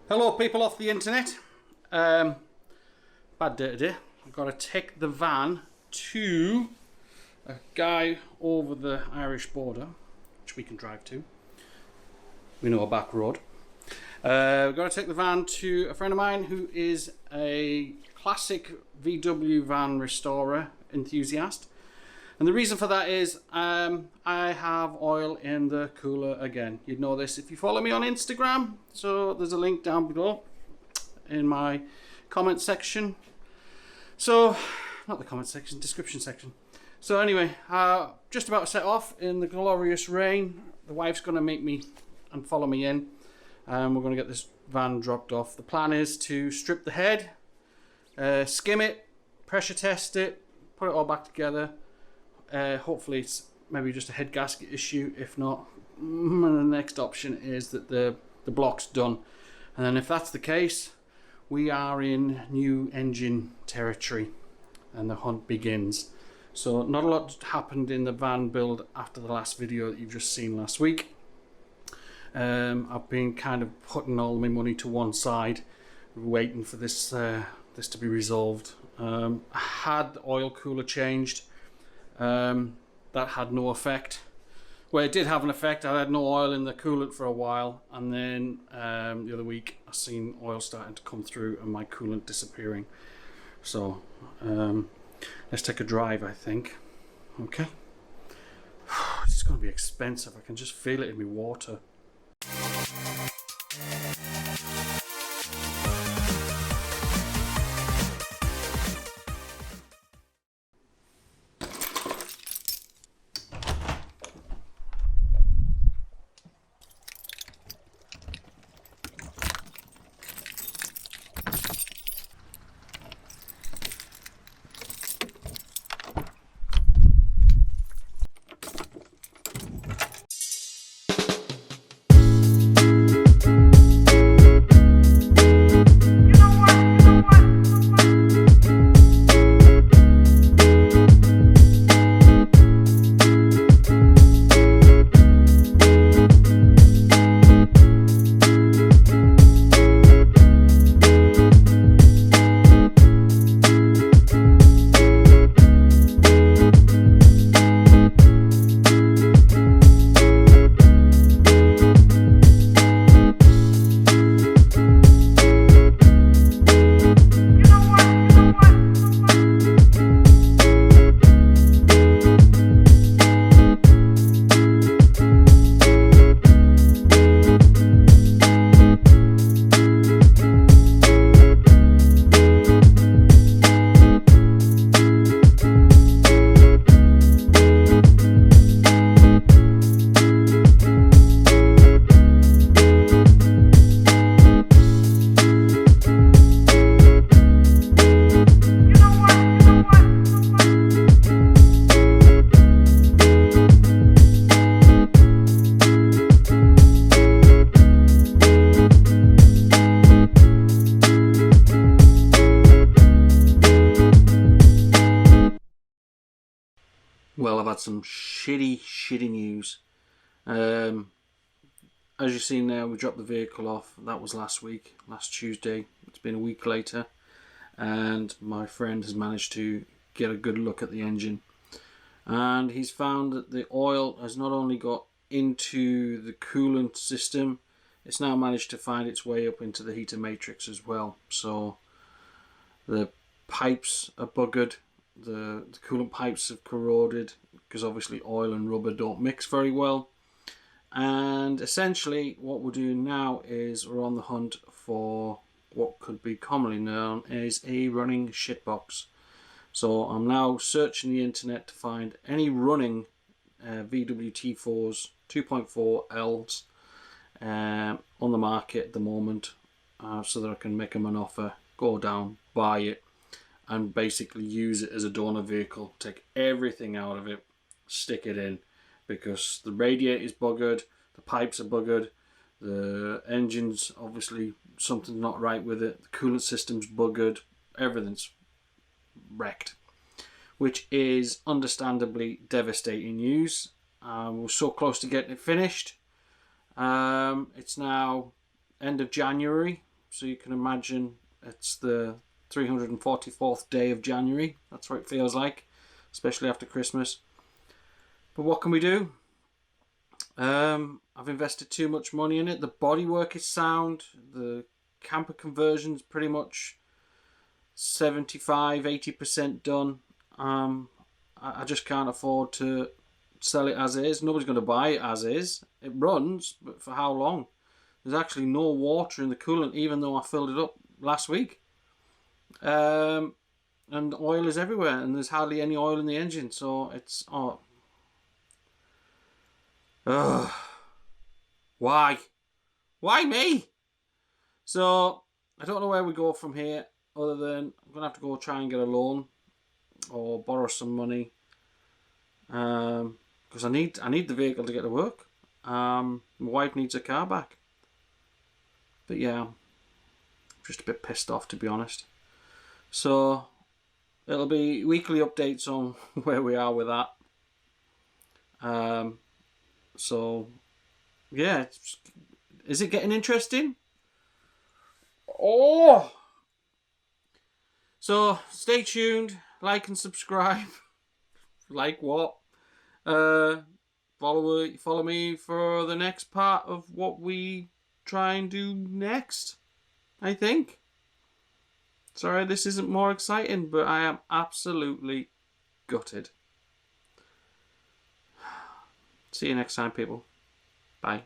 Hello people off the internet. Bad day today. I've got to take the van to a guy over the Irish border, which we can drive to. We know a back road. We've got to take the van to a friend of mine who is a classic VW van restorer enthusiast. And the reason for that is I have oil in the cooler again. You'd know this if you follow me on Instagram. So there's a link down below in my comment section. So, not the comment section, description section. So anyway, just about to set off in the glorious rain. The wife's going to meet me and follow me in. We're going to get this van dropped off. The plan is to strip the head, skim it, pressure test it, put it all back together. Hopefully it's maybe just a head gasket issue. If not, the next option is that the block's done, and then if that's the case, we are in new engine territory and the hunt begins. So not a lot happened in the van build after the last video that you've just seen last week. I've been kind of putting all my money to one side, waiting for this this to be resolved. I had the oil cooler changed. That had no effect. Well, it did have an effect. I had no oil in the coolant for a while, and then the other week I seen oil starting to come through and my coolant disappearing. So let's take a drive, I think. Okay. It's going to be expensive. I can just feel it in my water. Well, I've had some shitty news. As you've seen now, we dropped the vehicle off. That was last Tuesday. It's been a week later, and my friend has managed to get a good look at the engine, and he's found that the oil has not only got into the coolant system, it's now managed to find its way up into the heater matrix as well. So the pipes are buggered. The coolant pipes have corroded because obviously oil and rubber don't mix very well. And essentially what we're doing now is we're on the hunt for what could be commonly known as a running shitbox. So I'm now searching the internet to find any running VW-T4s 2.4 Ls on the market at the moment, so that I can make them an offer, go down, buy it, and basically use it as a donor vehicle. Take everything out of it, stick it in, because the radiator is buggered, the pipes are buggered, the engine's obviously something's not right with it, the coolant system's buggered, everything's wrecked, which is understandably devastating news. We're so close to getting it finished. It's now end of January. so you can imagine it's the 344th day of January. That's what it feels like, especially after Christmas. But what can we do? I've invested too much money in it. The bodywork is sound. The camper conversion's pretty much 75-80% done. I just can't afford to sell it as is. Nobody's going to buy it as is. It runs, but for how long? There's actually no water in the coolant, even though I filled it up last week. And oil is everywhere, and there's hardly any oil in the engine, so it's... Why? Why me? So, I don't know where we go from here, other than I'm going to have to go try and get a loan or borrow some money. Because I need the vehicle to get to work. My wife needs her car back. But yeah, I'm just a bit pissed off, to be honest. So, it'll be weekly updates on where we are with that. So, yeah, is it getting interesting? Oh! So, stay tuned, like and subscribe. Like what? Follow me for the next part of what we try and do next, I think. Sorry, this isn't more exciting, but I am absolutely gutted. See you next time, people. Bye.